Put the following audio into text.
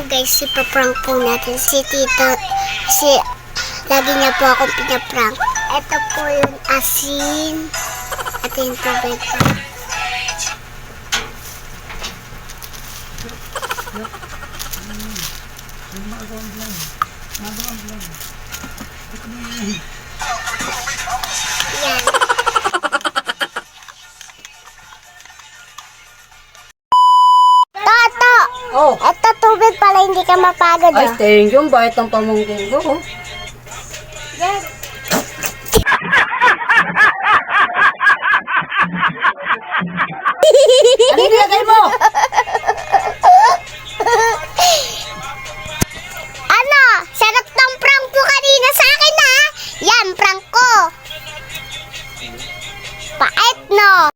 guys, ipaprank po natin si Tito. Lagi niya po akong pinaprank. Ito po yung asin. At yung tubig pa. Yan. Toto! Oh, Ito tubig pala, hindi ka mapagod. ay, Oh. thank you. Bait ang pamangkin ko. Oh. Ano nilagay mo? Ano? Sarap ng prank po kanina sa akin ha? Yan, prank ko. Pait no?